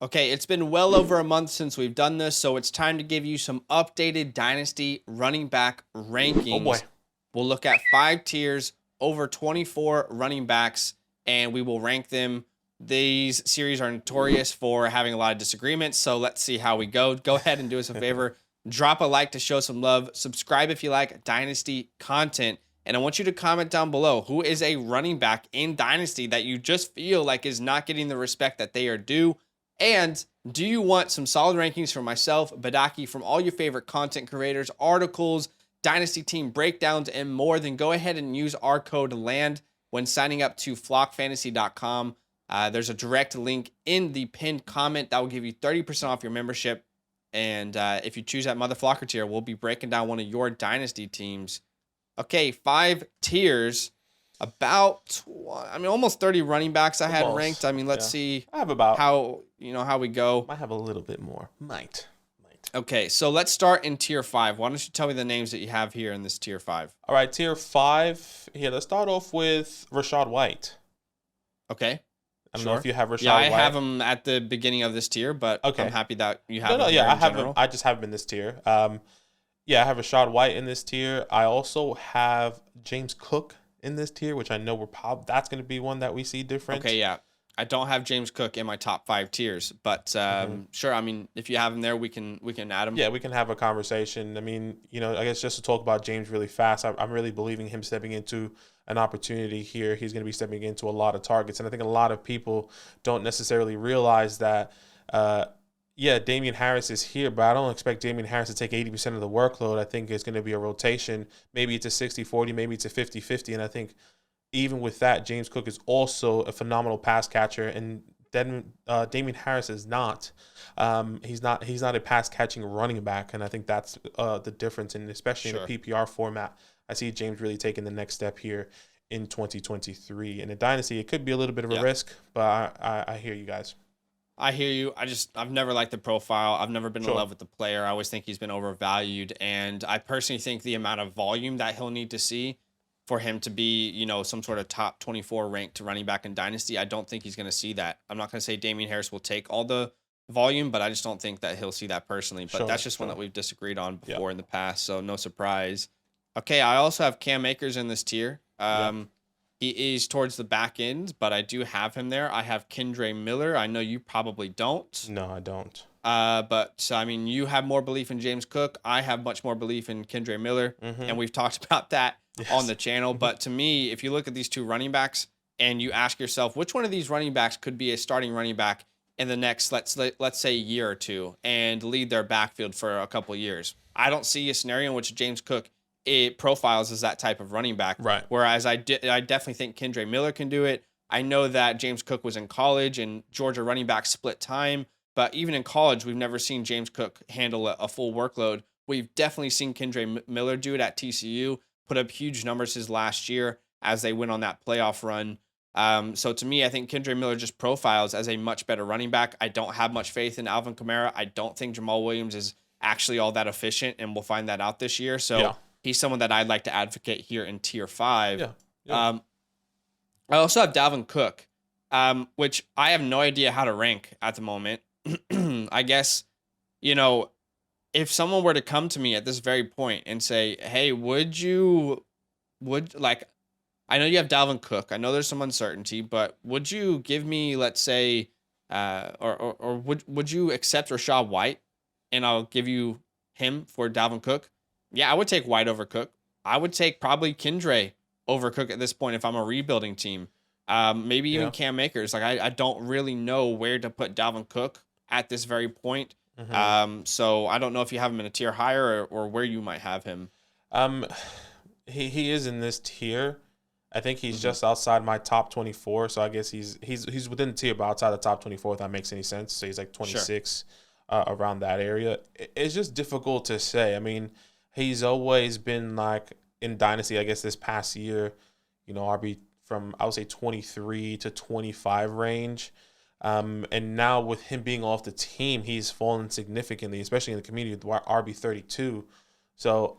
Okay, it's been well over a month since we've done this, so it's time to give you some updated Dynasty running back Oh boy. rankings. We'll look at 5 tiers, over 24 running backs, and we will rank them. These series are notorious for having a lot of disagreements, so let's see how we go. Go ahead and do us a favor. Drop a like to show some love. Subscribe if you like Dynasty content. And I want you to comment down below who is a running back in Dynasty that you just feel like is not getting the respect that they are due. And do you want some solid rankings from myself, Badake, from all your favorite content creators, articles, Dynasty team breakdowns, and more? Then go ahead and use our code LAND when signing up to flockfantasy.com. There's a direct link in the pinned comment that will give you 30% off your membership. And if you choose that Mother Flocker tier, we'll be breaking down one of your Dynasty teams. Okay, 5 tiers. About, almost 30 running backs I had ranked. Let's see I have about how we go. Might have a little bit more. Might. Okay, so let's start in tier 5. Why don't you tell me the names that you have here in this tier 5? All right, tier 5. Here, let's start off with Rachaad White. Okay. I don't know if you have Rachaad White. White. I have him at the beginning of this tier, but okay. I'm happy that you have him I have general. him. I just have him in this tier. Yeah, I have Rachaad White in this tier. I also have James Cook in this tier, which I know that's going to be one that we see different. Okay, yeah. I don't have James Cook in my top 5 tiers, but sure. If you have him there, we can add him. Yeah, we can have a conversation. I guess just to talk about James really fast, I'm really believing him stepping into an opportunity here. He's going to be stepping into a lot of targets, and I think a lot of people don't necessarily realize that. Yeah, Damian Harris is here, but I don't expect Damian Harris to take 80% of the workload. I think it's going to be a rotation. Maybe it's a 60-40, maybe it's a 50-50. And I think even with that, James Cook is also a phenomenal pass catcher, and then Damian Harris is not. He's not a pass catching running back, and I think that's the difference. And especially in a PPR format, I see James really taking the next step here in 2023. In a dynasty, it could be a little bit of a risk, but I hear you guys. I hear you. I've never liked the profile. I've never been in love with the player. I always think he's been overvalued. And I personally think the amount of volume that he'll need to see for him to be, some sort of top 24 ranked running back in Dynasty, I don't think he's going to see that. I'm not going to say Damian Harris will take all the volume, but I just don't think that he'll see that personally. But that's just one that we've disagreed on before in the past, so no surprise. Okay, I also have Cam Akers in this tier. He is towards the back end, but I do have him there. I have Kendre Miller. I know you probably don't. No, I don't. But you have more belief in James Cook. I have much more belief in Kendre Miller, and we've talked about that on the channel. But to me, if you look at these 2 running backs and you ask yourself, which one of these running backs could be a starting running back in the next, let's say, year or 2 and lead their backfield for a couple of years? I don't see a scenario in which James Cook profiles as that type of running back. Right. Whereas I definitely think Kendre Miller can do it. I know that James Cook was in college and Georgia running back split time, but even in college, we've never seen James Cook handle a full workload. We've definitely seen Kendre Miller do it at TCU, put up huge numbers his last year as they went on that playoff run. So to me, I think Kendre Miller just profiles as a much better running back. I don't have much faith in Alvin Kamara. I don't think Jamal Williams is actually all that efficient, and we'll find that out this year. So he's someone that I'd like to advocate here in tier 5. I also have Dalvin Cook, which I have no idea how to rank at the moment. I guess, if someone were to come to me at this very point and say, hey, I know you have Dalvin Cook. I know there's some uncertainty, but would you give me, let's say, or would you accept Rachaad White and I'll give you him for Dalvin Cook? Yeah, I would take White over Cook. I would take probably Kendre over Cook at this point if I'm a rebuilding team. Maybe even Cam Akers. I don't really know where to put Dalvin Cook at this very point. So I don't know if you have him in a tier higher or where you might have him. He is in this tier. I think he's just outside my top 24. So I guess he's within the tier, but outside the top 24, if that makes any sense. So he's like 26 around that area. It's just difficult to say. He's always been like in Dynasty, I guess this past year, RB from, I would say, 23 to 25 range. And now with him being off the team, he's fallen significantly, especially in the community with RB 32. So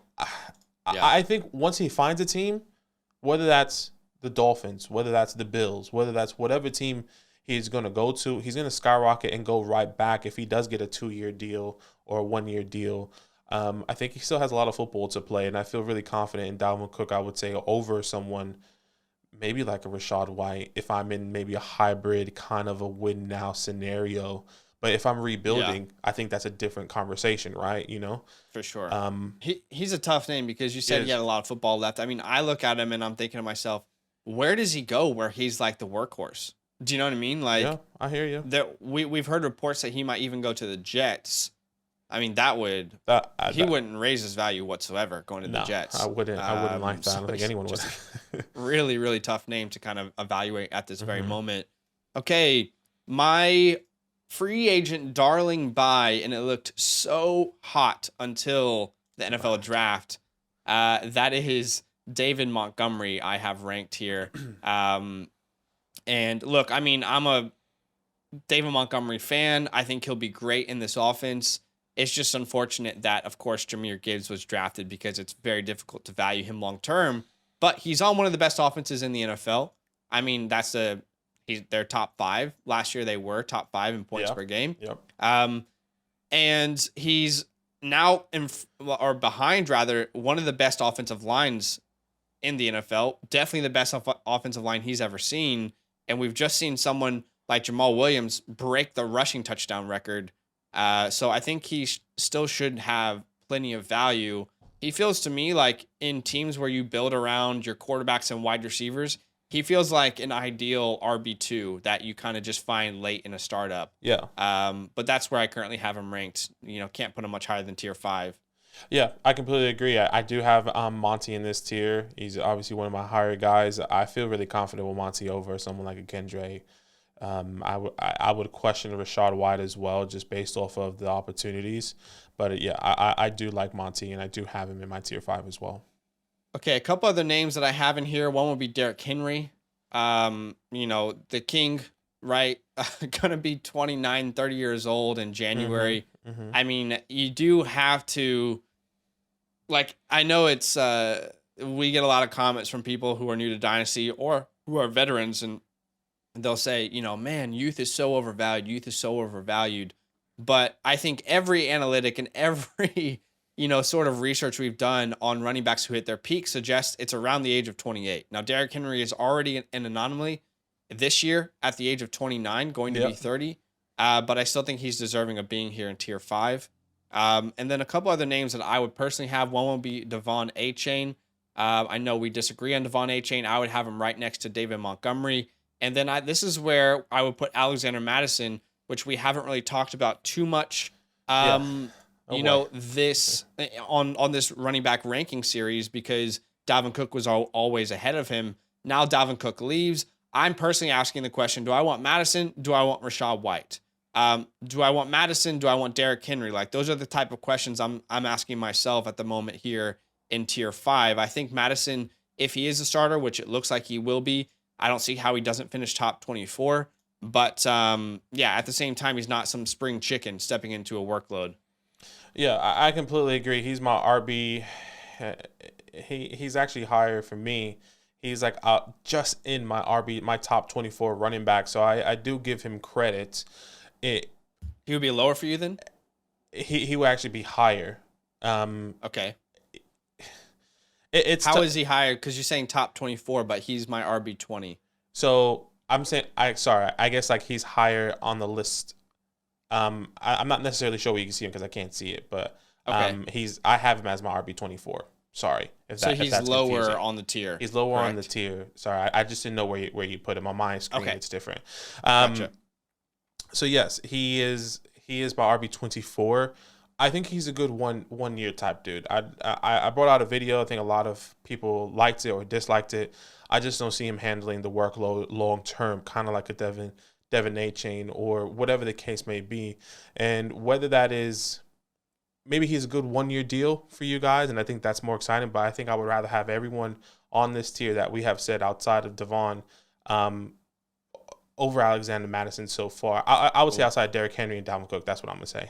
I think once he finds a team, whether that's the Dolphins, whether that's the Bills, whether that's whatever team he's going to skyrocket and go right back if he does get a 2-year deal or a 1-year deal. I think he still has a lot of football to play, and I feel really confident in Dalvin Cook, I would say, over someone maybe like a Rachaad White if I'm in maybe a hybrid kind of a win-now scenario. But if I'm rebuilding, I think that's a different conversation, right? You know? For sure. He's a tough name because you said he had a lot of football left. I mean, I look at him and I'm thinking to myself, where does he go where he's like the workhorse? Do you know what I mean? Like, yeah, I hear you. We've heard reports that he might even go to the Jets. I mean, he wouldn't raise his value whatsoever going to the Jets. I wouldn't like that. I don't think anyone would. Really, really tough name to kind of evaluate at this very moment. Okay, my free agent darling buy, and it looked so hot until the NFL draft. That is David Montgomery. I have ranked here. And look, I mean, I'm a David Montgomery fan. I think he'll be great in this offense. It's just unfortunate that, of course, Jahmyr Gibbs was drafted because it's very difficult to value him long term. But he's on one of the best offenses in the NFL. I mean, they're top 5. Last year they were top 5 in points per game. Yep. And he's now behind one of the best offensive lines in the NFL. Definitely the best offensive line he's ever seen. And we've just seen someone like Jamal Williams break the rushing touchdown record. So I think he still should have plenty of value. He feels to me like in teams where you build around your quarterbacks and wide receivers, he feels like an ideal RB2 that you kind of just find late in a startup. Yeah. But that's where I currently have him ranked. You know, can't put him much higher than tier 5. Yeah, I completely agree. I do have Monty in this tier. He's obviously one of my higher guys. I feel really confident with Monty over someone like a Kendre. I would question Rachaad White as well, just based off of the opportunities. But yeah, I do like Monty, and I do have him in my tier 5 as well. Okay, a couple other names that I have in here. One would be Derrick Henry. You know, the king, right? Gonna be 29, 30 years old in January. Mm-hmm. I mean, you do have to, like, I know it's, we get a lot of comments from people who are new to Dynasty or who are veterans, and they'll say, you know, man, youth is so overvalued. Youth is so overvalued. But I think every analytic and every, you know, sort of research we've done on running backs who hit their peak suggests it's around the age of 28. Now, Derrick Henry is already an anomaly this year at the age of 29, going to be 30. But I still think he's deserving of being here in tier 5. And then a couple other names that I would personally have. One would be Devon Achane. I know we disagree on Devon Achane. I would have him right next to David Montgomery. And then this is where I would put Alexander Mattison, which we haven't really talked about too much. You know, this on this running back ranking series, because Dalvin Cook was always ahead of him. Now Dalvin Cook leaves. I'm personally asking the question, do I want Mattison? Do I want Rachaad White? Do I want Mattison? Do I want Derrick Henry? Like, those are the type of questions I'm asking myself at the moment here in tier 5. I think Mattison, if he is a starter, which it looks like he will be, I don't see how he doesn't finish top 24. But yeah, at the same time, he's not some spring chicken stepping into a workload. Yeah, I completely agree. He's my RB. He's actually higher for me. He's like just in my RB, my top 24 running back. So I do give him credit. He would be lower for you then? He would actually be higher. Okay. How is he higher? Because you're saying top 24, but he's my RB 20. So I'm saying, I guess like he's higher on the list. I'm not necessarily sure where you can see him because I can't see it, but I have him as my RB 24. Sorry, so he's lower confusing. On the tier. He's lower on the tier. Sorry, I just didn't know where you put him on my screen. Okay. It's different. Gotcha. So yes, he is my RB 24. I think he's a good one year type dude. I brought out a video. I think a lot of people liked it or disliked it. I just don't see him handling the workload long term, kind of like a Devon Achane or whatever the case may be. And whether that is, maybe he's a good 1 year deal for you guys, and I think that's more exciting. But I think I would rather have everyone on this tier that we have said outside of Devon over Alexander Mattison so far. I would say outside Derrick Henry and Dalvin Cook. That's what I'm gonna say,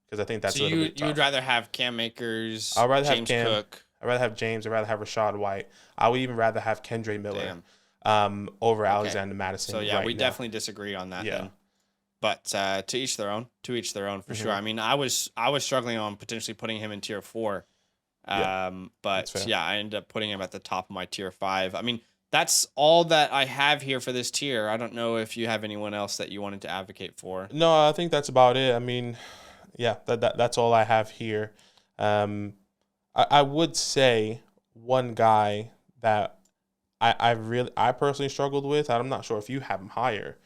because I think that's so a little bit tough. You would rather have Cam Akers, I'd rather James have Cam, Cook. I'd rather have James. I'd rather have Rachaad White. I would even rather have Kendre Miller. over Alexander Madison. So yeah, right we now. definitely disagree on that then. But to each their own. To each their own for sure. I mean, I was struggling on potentially putting him in tier 4. But yeah, I ended up putting him at the top of my tier 5. I mean, that's all that I have here for this tier. I don't know if you have anyone else that you wanted to advocate for. No, I think that's about it. I mean, yeah, that's all I have here. I would say one guy that I personally struggled with. I'm not sure if you have him higher,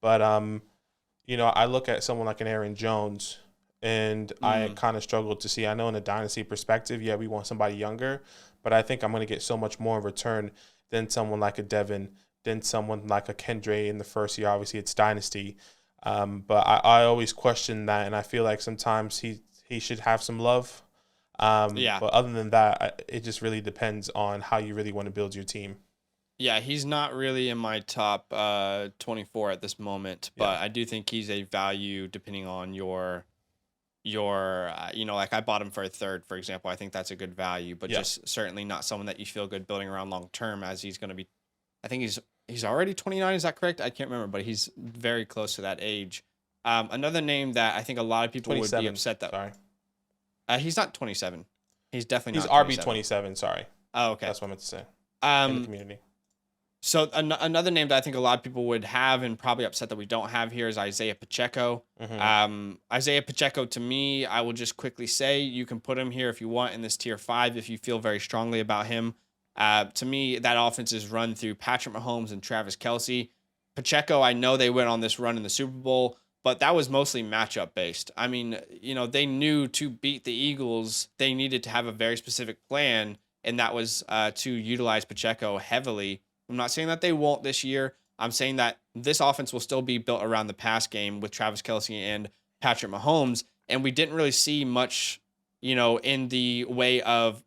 but I look at someone like an Aaron Jones, and I kind of struggled to see. I know in a dynasty perspective, yeah, we want somebody younger, but I think I'm going to get so much more in return than someone like a Devin, than someone like a Kendre in the first year. Obviously, it's dynasty, but I always question that, and I feel like sometimes he should have some love. But other than that, it just really depends on how you really want to build your team. Yeah, he's not really in my top 24 at this moment, but I do think he's a value depending on your like I bought him for a third, for example. I think that's a good value, but just certainly not someone that you feel good building around long term, as he's going to be. I think he's already 29. Is that correct? I can't remember, but he's very close to that age. Another name that I think a lot of people would be upset that. Sorry. He's not 27. He's definitely not. He's RB 27. Sorry. Oh, okay. That's what I meant to say. In the community. So another name that I think a lot of people would have and probably upset that we don't have here is Isaiah Pacheco. Isaiah Pacheco, to me, I will just quickly say you can put him here if you want in this tier 5 if you feel very strongly about him. To me, that offense is run through Patrick Mahomes and Travis Kelce. Pacheco, I know they went on this run in the Super Bowl, but that was mostly matchup based. I mean, they knew to beat the Eagles, they needed to have a very specific plan, and that was to utilize Pacheco heavily. I'm not saying that they won't this year. I'm saying that this offense will still be built around the pass game with Travis Kelce and Patrick Mahomes, and we didn't really see much, in the way of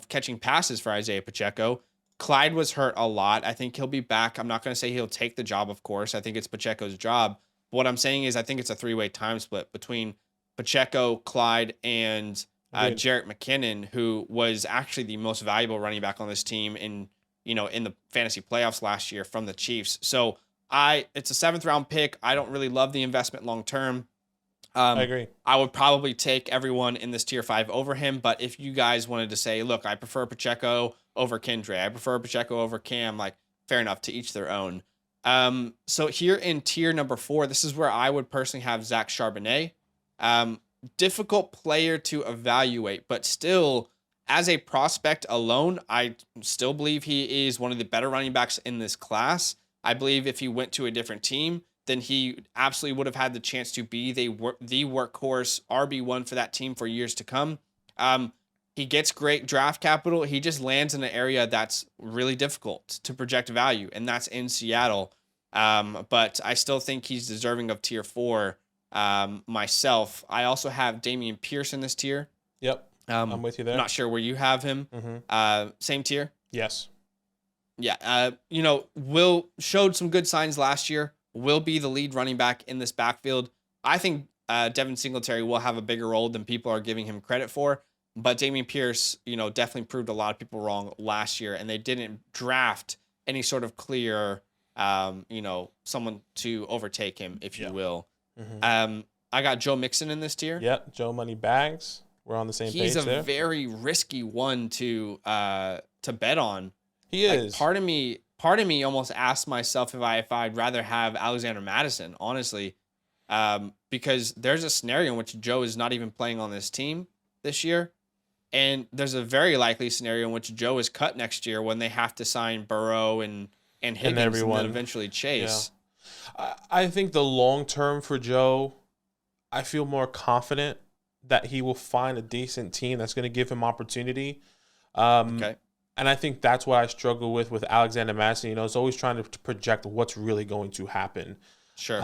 catching passes for Isaiah Pacheco. Clyde was hurt a lot. I think he'll be back. I'm not going to say he'll take the job, of course. I think it's Pacheco's job. But what I'm saying is I think it's a 3-way time split between Pacheco, Clyde, and Jerick McKinnon, who was actually the most valuable running back on this team in the fantasy playoffs last year from the Chiefs. So it's a 7th round pick. I don't really love the investment long term. I agree. I would probably take everyone in this tier 5 over him. But if you guys wanted to say, look, I prefer Pacheco over Kendre, I prefer Pacheco over Cam, like, fair enough, to each their own. So here in tier number 4, this is where I would personally have Zach Charbonnet. Difficult player to evaluate, but still, as a prospect alone, I still believe he is one of the better running backs in this class. I believe if he went to a different team, then he absolutely would have had the chance to be the workhorse RB1 for that team for years to come. He gets great draft capital. He just lands in an area that's really difficult to project value, and that's in Seattle. But I still think he's deserving of tier 4 myself. I also have Dameon Pierce in this tier. Yep. I'm with you there. I'm not sure where you have him. Same tier? Yes. Yeah. Will showed some good signs last year. Will be the lead running back in this backfield. I think Devin Singletary will have a bigger role than people are giving him credit for. But Dameon Pierce, definitely proved a lot of people wrong last year, and they didn't draft any sort of clear, someone to overtake him, if you will. I got Joe Mixon in this tier. Yep, Joe Money Bags. We're on the same page there. He's a very risky one to bet on. He is. Part of me almost asked myself if I'd rather have Alexander Madison, honestly, because there's a scenario in which Joe is not even playing on this team this year, and there's a very likely scenario in which Joe is cut next year when they have to sign Burrow and Higgins and then eventually Chase. Yeah. I think the long term for Joe, I feel more confident that he will find a decent team that's going to give him opportunity. Okay. And I think that's what I struggle with Alexander Madison. It's always trying to project what's really going to happen. Sure.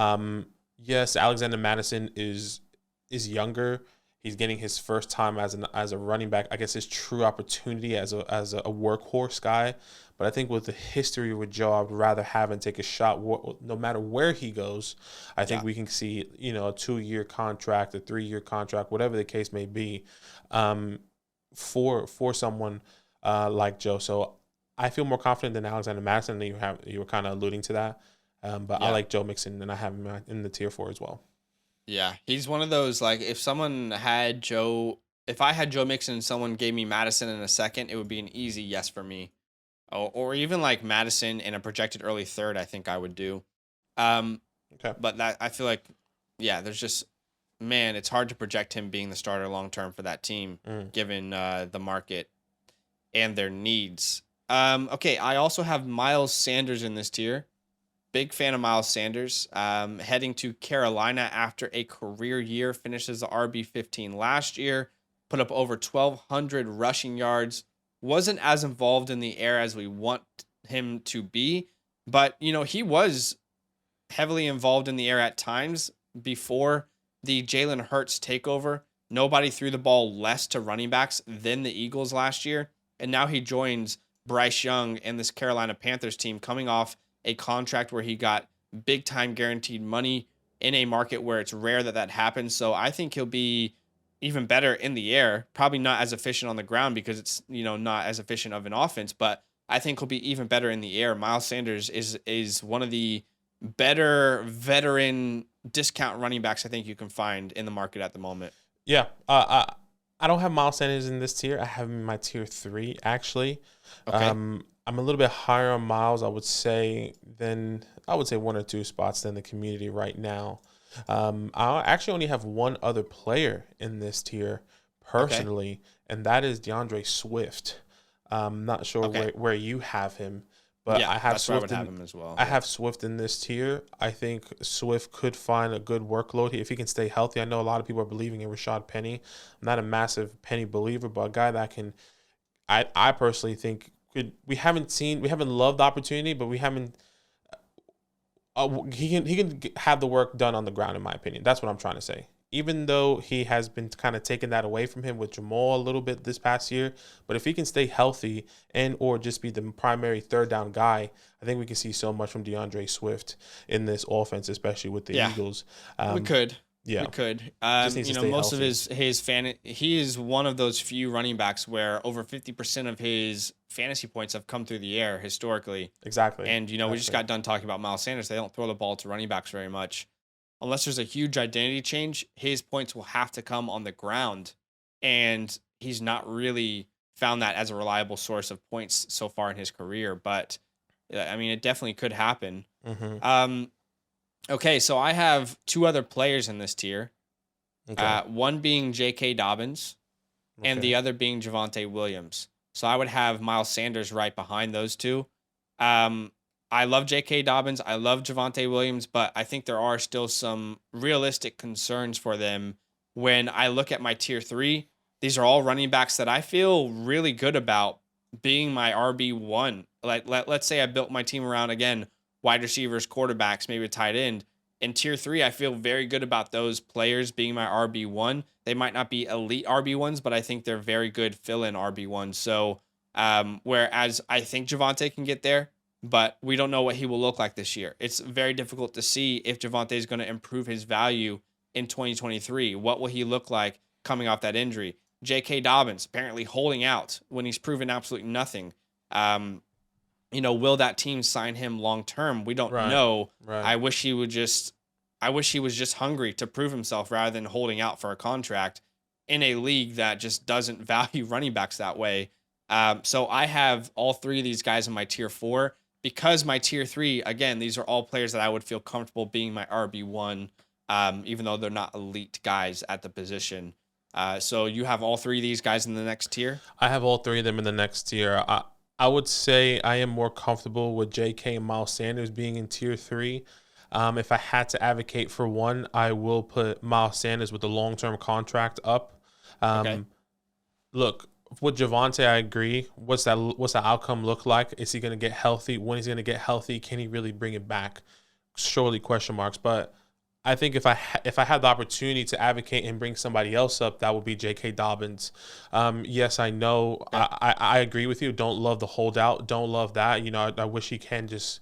Yes, Alexander Madison is younger. He's getting his first time as a running back. I guess his true opportunity as a workhorse guy. But I think with the history with Joe, I'd rather have him take a shot no matter where he goes. I think we can see, a 2-year contract, a 3-year contract, whatever the case may be, for someone like Joe. So I feel more confident than Alexander Madison. You were kind of alluding to that. But I like Joe Mixon, and I have him in the tier 4 as well. Yeah, he's one of those, like, if I had Joe Mixon and someone gave me Madison in a second, it would be an easy yes for me. Or even like Madison in a projected early third, I think I would do. Okay. But that, I feel like, yeah, there's just, man, it's hard to project him being the starter long term for that team, given the market and their needs. Okay, I also have Miles Sanders in this tier. Big fan of Miles Sanders. Heading to Carolina after a career year, finishes the RB 15 last year, put up over 1,200 rushing yards. Wasn't as involved in the air as we want him to be, but he was heavily involved in the air at times before the Jalen Hurts takeover. Nobody threw the ball less to running backs than the Eagles last year, and now he joins Bryce Young and this Carolina Panthers team, coming off a contract where he got big time guaranteed money in a market where it's rare that happens. So I think he'll be even better in the air, probably not as efficient on the ground because it's, not as efficient of an offense, but I think he'll be even better in the air. Miles Sanders is one of the better veteran discount running backs I think you can find in the market at the moment. Yeah. I don't have Miles Sanders in this tier. I have him in my tier 3, actually. Okay. I'm a little bit higher on Miles, I would say 1 or 2 spots than the community right now. I actually only have one other player in this tier personally, and that is DeAndre Swift. I'm not sure where you have him, but I have Swift. I would have him as well. I have Swift in this tier. I think Swift could find a good workload if he can stay healthy. I know a lot of people are believing in Rashad Penny. I'm not a massive Penny believer, but a guy that can, I personally think we haven't loved the opportunity, but we haven't. He can have the work done on the ground, in my opinion. That's what I'm trying to say. Even though he has been kind of taking that away from him with Jamal a little bit this past year, but if he can stay healthy or just be the primary third down guy, I think we can see so much from DeAndre Swift in this offense, especially with the Eagles. We could. Yeah, we could. Most of his he is one of those few running backs where over 50% of his fantasy points have come through the air historically. Exactly. And we just got done talking about Miles Sanders. They don't throw the ball to running backs very much. Unless there's a huge identity change, his points will have to come on the ground, and he's not really found that as a reliable source of points so far in his career. But I mean, it definitely could happen. Mm-hmm. Okay, so I have 2 other players in this tier. Okay. One being J.K. Dobbins, and the other being Javonte Williams. So I would have Miles Sanders right behind those 2. I love J.K. Dobbins. I love Javonte Williams, but I think there are still some realistic concerns for them. When I look at my tier 3, these are all running backs that I feel really good about being my RB1. Let's say I built my team around, again, wide receivers, quarterbacks, maybe a tight end. In tier 3, I feel very good about those players being my RB1. They might not be elite RB1s, but I think they're very good fill-in RB1s. So whereas I think Javonte can get there, but we don't know what he will look like this year. It's very difficult to see if Javonte is going to improve his value in 2023. What will he look like coming off that injury? J.K. Dobbins apparently holding out when he's proven absolutely nothing. Will that team sign him long term? We don't know. Right. I wish he was just hungry to prove himself rather than holding out for a contract in a league that just doesn't value running backs that way. So I have all 3 of these guys in my tier 4. Because my tier 3, again, these are all players that I would feel comfortable being my RB1, even though they're not elite guys at the position. So you have all 3 of these guys in the next tier? I have all 3 of them in the next tier. I would say I am more comfortable with J.K. and Miles Sanders being in tier 3. If I had to advocate for one, I will put Miles Sanders with the long-term contract up. Look, with Javonte, I agree. What's the outcome look like? Is he going to get healthy? When he's going to get healthy? Can he really bring it back? Surely question marks. But I think if I had the opportunity to advocate and bring somebody else up, that would be J.K. Dobbins. Yes, I know. Yeah. I agree with you. Don't love the holdout. Don't love that. I wish he can just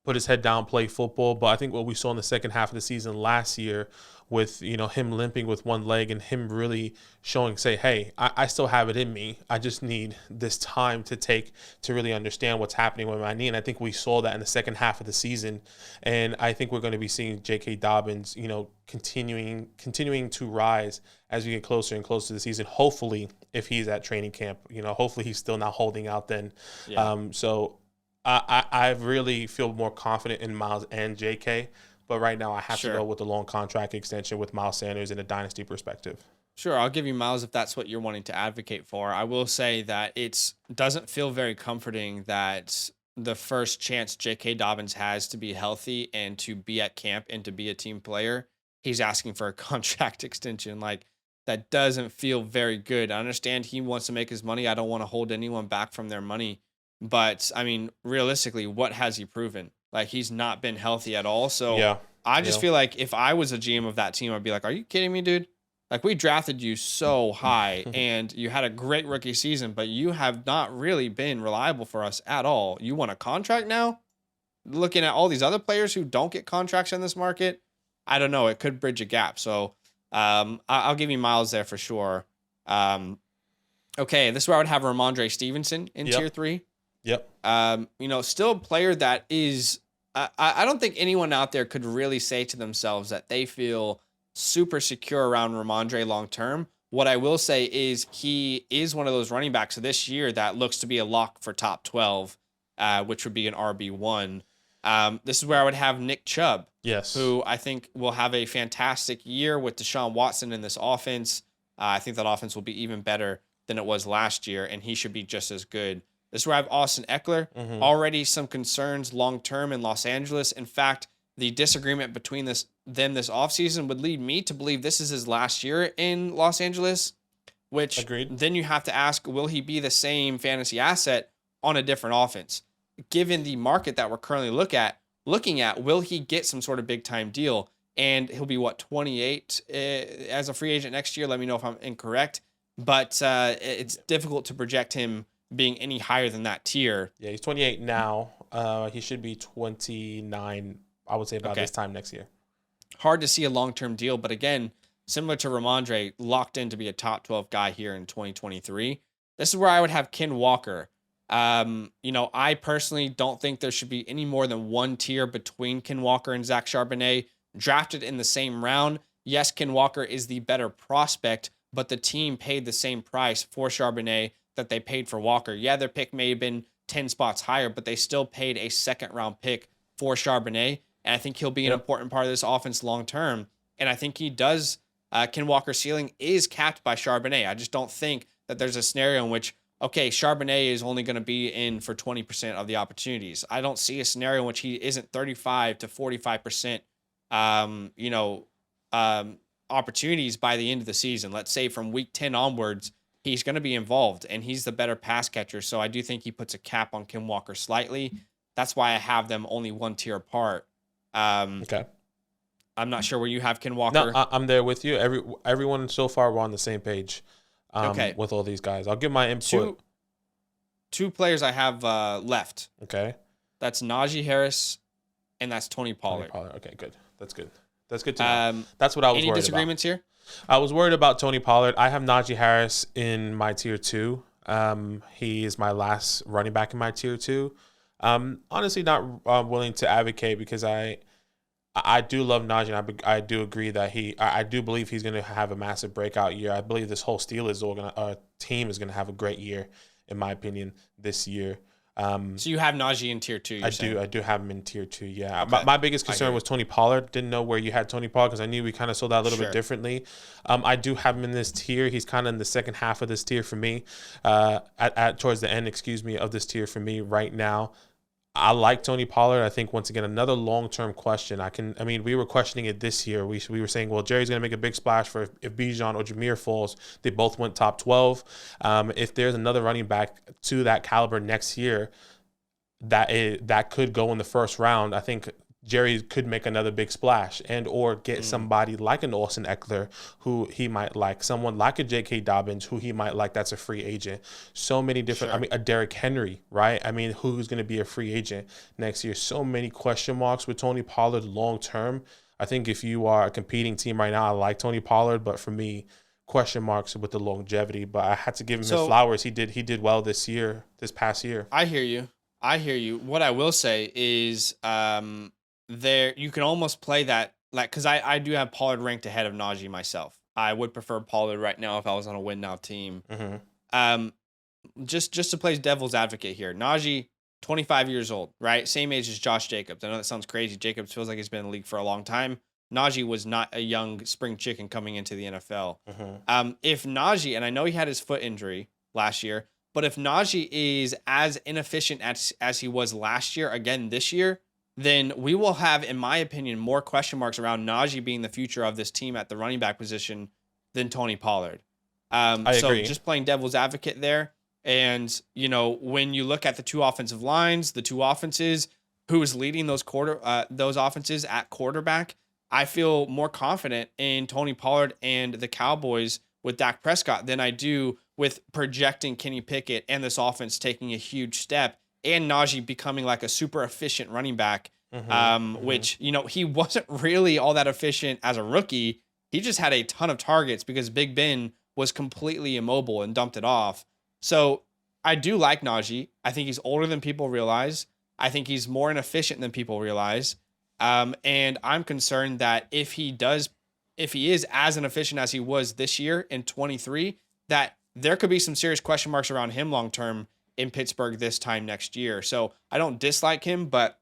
put his head down, play football. But I think what we saw in the second half of the season last year with, him limping with one leg and him really showing, say, hey, I still have it in me. I just need this time to really understand what's happening with my knee. And I think we saw that in the second half of the season. And I think we're going to be seeing J.K. Dobbins, continuing to rise as we get closer and closer to the season. Hopefully, if he's at training camp, hopefully he's still not holding out then. Yeah. So I really feel more confident in Miles and J.K., but right now I have to go with the long contract extension with Miles Sanders in a dynasty perspective. Sure, I'll give you Miles if that's what you're wanting to advocate for. I will say that it doesn't feel very comforting that the first chance J.K. Dobbins has to be healthy and to be at camp and to be a team player, he's asking for a contract extension. Like, that doesn't feel very good. I understand he wants to make his money. I don't want to hold anyone back from their money. But, I mean, realistically, what has he proven? Like, he's not been healthy at all. So I just feel like if I was a GM of that team, I'd be like, are you kidding me, dude? Like, we drafted you so high and you had a great rookie season, but you have not really been reliable for us at all. You want a contract now? Looking at all these other players who don't get contracts in this market, I don't know. It could bridge a gap. So I'll give you Miles there for sure. Okay, this is where I would have Ramondre Stevenson in tier 3. Yep. Still a player that is, I don't think anyone out there could really say to themselves that they feel super secure around Ramondre long term. What I will say is he is one of those running backs this year that looks to be a lock for top 12, which would be an RB1. This is where I would have Nick Chubb. Yes. Who I think will have a fantastic year with Deshaun Watson in this offense. I think that offense will be even better than it was last year, and he should be just as good. This is where I have Austin Eckler. Already some concerns long-term in Los Angeles. In fact, the disagreement between them this offseason would lead me to believe this is his last year in Los Angeles, which Agreed. Then you have to ask, will he be the same fantasy asset on a different offense? Given the market that we're currently looking at, will he get some sort of big-time deal? And he'll be, 28 as a free agent next year? Let me know if I'm incorrect. But it's difficult to project him being any higher than that tier. Yeah, he's 28 now. He should be 29, I would say, about this time next year. Hard to see a long-term deal, but again, similar to Ramondre, locked in to be a top 12 guy here in 2023. This is where I would have Ken Walker. I personally don't think there should be any more than one tier between Ken Walker and Zach Charbonnet. Drafted in the same round, yes, Ken Walker is the better prospect, but the team paid the same price for Charbonnet that they paid for Walker. Yeah, their pick may have been 10 spots higher, but they still paid a second-round pick for Charbonnet, and I think he'll be an important part of this offense long-term. And I think he does. Ken Walker's ceiling is capped by Charbonnet. I just don't think that there's a scenario in which, okay, Charbonnet is only going to be in for 20% of the opportunities. I don't see a scenario in which he isn't 35 to 45%, opportunities by the end of the season. Let's say from week 10 onwards, he's going to be involved, and he's the better pass catcher. So I do think he puts a cap on Ken Walker slightly. That's why I have them only one tier apart. Okay. I'm not sure where you have Ken Walker. No, I'm there with you. Everyone so far, we're on the same page with all these guys. I'll give my input. Two players I have left. Okay. That's Najee Harris, and that's Tony Pollard. Okay, good. That's good. That's good to know. That's what I was worried about. Any disagreements here? I was worried about Tony Pollard. I have Najee Harris in my tier 2. He is my last running back in my tier 2. Honestly, not willing to advocate because I do love Najee, and I do agree that I do believe he's going to have a massive breakout year. I believe this whole Steelers team is going to have a great year, in my opinion, this year. So you have Najee in tier 2, I do have him in tier 2, yeah. Okay. My biggest concern was Tony Pollard. Didn't know where you had Tony Pollard because I knew we kind of saw that a little bit differently. I do have him in this tier. He's kind of in the second half of this tier for me, towards the end, of this tier for me right now. I like Tony Pollard. I think, once again, another long-term question. We were questioning it this year. We were saying, well, Jerry's going to make a big splash for if Bijan or Jameer falls. They both went top 12. If there's another running back to that caliber next year that could go in the first round, I think Jerry could make another big splash or get somebody like an Austin Eckler who he might like, someone like a J.K. Dobbins who he might like that's a free agent. So many different, a Derrick Henry, right? Who's going to be a free agent next year? So many question marks with Tony Pollard long term. I think if you are a competing team right now, I like Tony Pollard, but for me, question marks with the longevity. But I had to give him his flowers. He did well this past year. I hear you. What I will say is there you can almost play that, like, because I do have Pollard ranked ahead of Najee myself. I would prefer Pollard right now if I was on a win now team. Just to play devil's advocate here, Najee, 25 years old, right? Same age as Josh Jacobs. I know that sounds crazy. Jacobs feels like he's been in the league for a long time. Najee was not a young spring chicken coming into the NFL. If Najee, and I know he had his foot injury last year, but if Najee is as inefficient as he was last year, again this year, then we will have, in my opinion, more question marks around Najee being the future of this team at the running back position than Tony Pollard. I agree. Just playing devil's advocate there. And, you know, when you look at the two offensive lines, the two offenses, who is leading those offenses at quarterback, I feel more confident in Tony Pollard and the Cowboys with Dak Prescott than I do with projecting Kenny Pickett and this offense taking a huge step and Najee becoming like a super efficient running back, which, you know, he wasn't really all that efficient as a rookie. He just had a ton of targets because Big Ben was completely immobile and dumped it off. So I do like Najee. I think he's older than people realize. I think he's more inefficient than people realize. And I'm concerned that if he is as inefficient as he was this year in 23, that there could be some serious question marks around him long-term in Pittsburgh this time next year. So I don't dislike him, but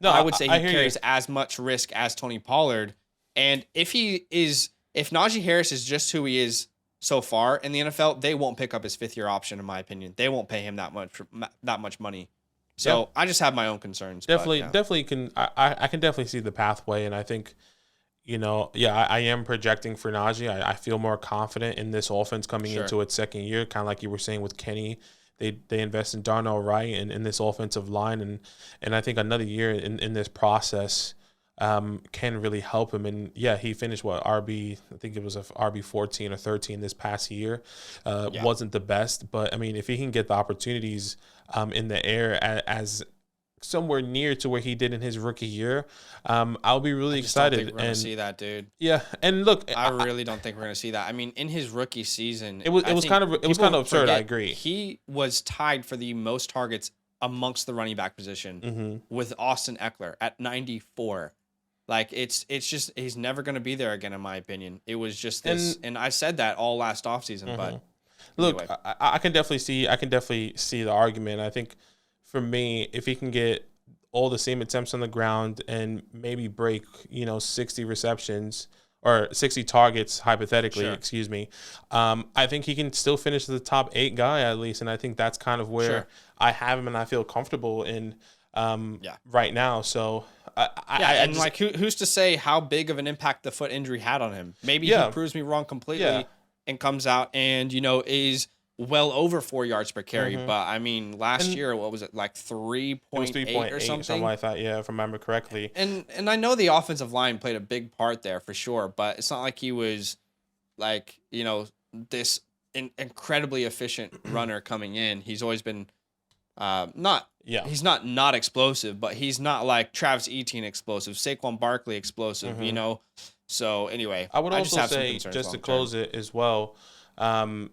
no, I would say he carries as much risk as Tony Pollard. And if Najee Harris is just who he is so far in the NFL, they won't pick up his fifth-year option, in my opinion. They won't pay him that much money. So yep. I just have my own concerns. Definitely can. I can definitely see the pathway, and I think, you know, I am projecting for Najee. I feel more confident in this offense coming into its second year, kind of like you were saying with Kenny. They invest in Darnell Wright and in this offensive line, and I think another year in this process can really help him. And he finished RB, I think it was a RB 14 or 13 this past year. Wasn't the best, but I mean, if he can get the opportunities in the air as somewhere near to where he did in his rookie year, I'll be really excited. Don't think we're gonna see that, dude. Yeah, and look, I really don't think we're gonna see that. I mean, in his rookie season, it was kind of absurd. I agree. He was tied for the most targets amongst the running back position with Austin Eckler at 94. Like it's just he's never going to be there again, in my opinion. It was just this, and I said that all last offseason. But look, anyway. I can definitely see the argument. I think for me, if he can get all the same attempts on the ground and maybe break 60 receptions or 60 targets hypothetically, I think he can still finish as the top 8 guy at least, and I think that's kind of where I have him and I feel comfortable in right now. So. Who's to say how big of an impact the foot injury had on him? Maybe he proves me wrong completely and comes out and, is well over 4 yards per carry. But I mean, last year, what was it, like 3.8 or something like that? Yeah, if I remember correctly. And I know the offensive line played a big part there for sure, but it's not like he was like, this incredibly efficient runner coming in. He's always been he's not explosive, but he's not like Travis Etienne explosive, Saquon Barkley explosive, So anyway, I would also say, just to close it as well, I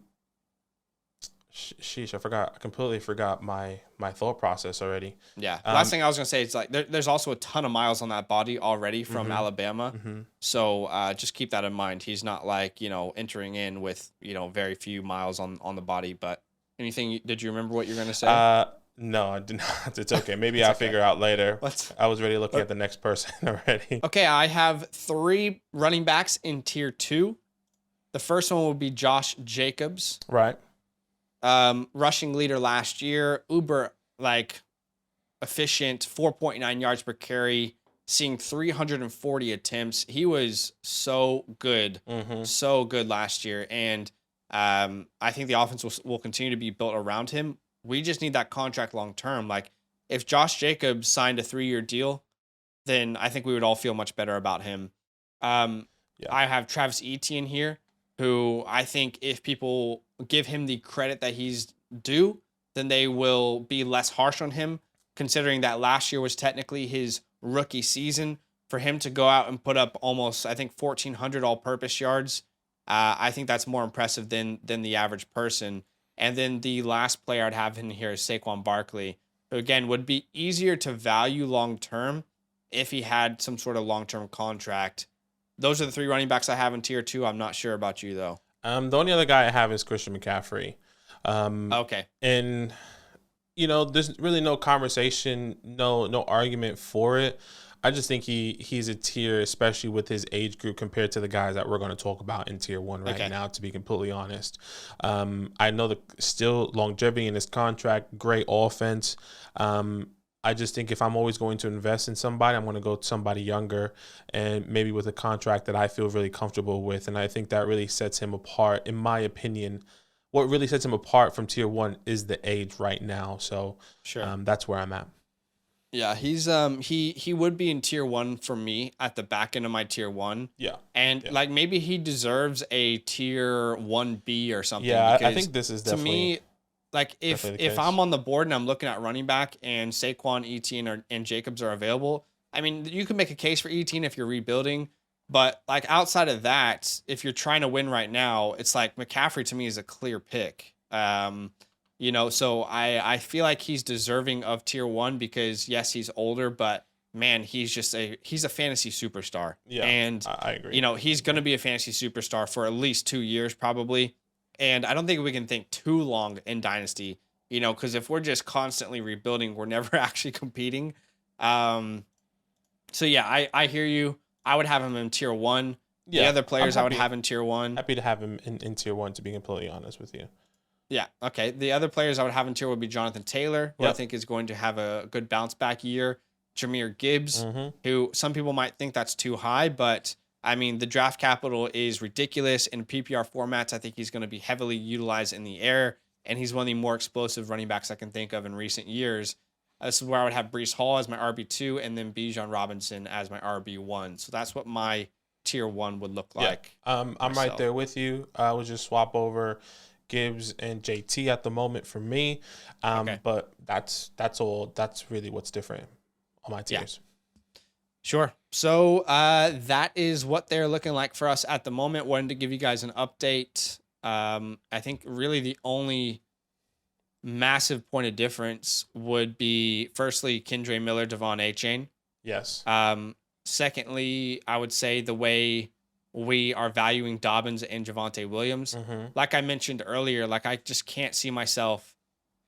completely forgot my thought process already. Yeah. Last thing I was going to say is like there's also a ton of miles on that body already from Alabama. So just keep that in mind. He's not like, entering in with, very few miles on the body, but anything, did you remember what you're going to say? No, I did not. It's okay. Maybe I'll figure out later. I was already looking at the next person already. Okay, I have 3 running backs in tier 2. The first one will be Josh Jacobs. Right. Rushing leader last year, uber efficient, 4.9 yards per carry, seeing 340 attempts. He was so good last year, and I think the offense will continue to be built around him. We just need that contract long term. Like, if Josh Jacobs signed a 3-year deal, then I think we would all feel much better about him. I have Travis Etienne here, who I think if people give him the credit that he's due, then they will be less harsh on him, considering that last year was technically his rookie season, for him to go out and put up almost, I think, 1,400 all-purpose yards, I think that's more impressive than the average person. And then the last player I'd have in here is Saquon Barkley, who, again, would be easier to value long-term if he had some sort of long-term contract. Those are the 3 running backs I have in tier 2. I'm not sure about you, though. The only other guy I have is Christian McCaffrey. Okay. And, you know, there's really no conversation, no argument for it. I just think he's a tier, especially with his age group compared to the guys that we're going to talk about in tier 1 right now, to be completely honest. I know the still longevity in his contract, great offense. I just think if I'm always going to invest in somebody, I'm going to go to somebody younger and maybe with a contract that I feel really comfortable with. And I think that really sets him apart, in my opinion. What really sets him apart from tier 1 is the age right now. So sure. That's where I'm at. Yeah, he's he would be in tier 1 for me at the back end of my tier 1. Yeah. And like maybe he deserves a tier 1B or something. Yeah, I think this is definitely, to me, like if I'm on the board and I'm looking at running back and Saquon, Etienne, and Jacobs are available, I mean, you can make a case for Etienne if you're rebuilding, but like outside of that, if you're trying to win right now, it's like McCaffrey to me is a clear pick. You know, so I feel like he's deserving of tier 1 because yes, he's older, but man, he's a fantasy superstar. Yeah, and I agree. You know, he's going to be a fantasy superstar for at least 2 years probably. And I don't think we can think too long in Dynasty, you know, because if we're just constantly rebuilding, we're never actually competing. So yeah, I hear you. I would have him in tier 1. Yeah, the other players I would have in tier 1. Happy to have him in tier 1, to be completely honest with you. Yeah, okay. The other players I would have in tier would be Jonathan Taylor, who I think is going to have a good bounce back year. Jahmyr Gibbs, who some people might think that's too high, but I mean, the draft capital is ridiculous. In PPR formats, I think he's going to be heavily utilized in the air, and he's one of the more explosive running backs I can think of in recent years. This is where I would have Breece Hall as my RB2 and then Bijan Robinson as my RB1. So that's what my tier 1 would look like. I'm right there with you. I would just swap over Gibbs and JT at the moment for me. But that's all. That's really what's different on my tiers. Yeah. Sure. So that is what they're looking like for us at the moment. Wanted to give you guys an update. I think really the only massive point of difference would be firstly Kendre Miller, Devon Achane. Yes. Secondly, I would say the way we are valuing Dobbins and Javonte Williams. Like I mentioned earlier, like I just can't see myself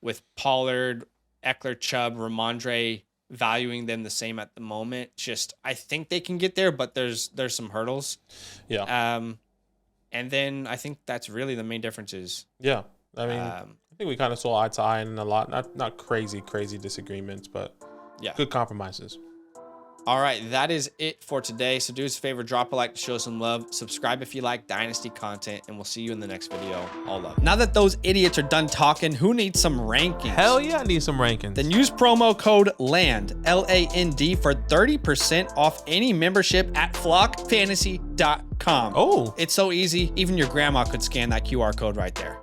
with Pollard, Eckler, Chubb, Ramondre valuing them the same at the moment. Just I think they can get there, but there's some hurdles. Yeah. And then I think that's really the main differences. Yeah. I mean, I think we kind of saw eye to eye in a lot, not crazy disagreements, but yeah, good compromises. All right, that is it for today. So do us a favor, drop a like to show some love. Subscribe if you like Dynasty content, and we'll see you in the next video. All love. Now that those idiots are done talking, who needs some rankings? Hell yeah, I need some rankings. Then use promo code LAND, LAND, for 30% off any membership at flockfantasy.com. Oh. It's so easy, even your grandma could scan that QR code right there.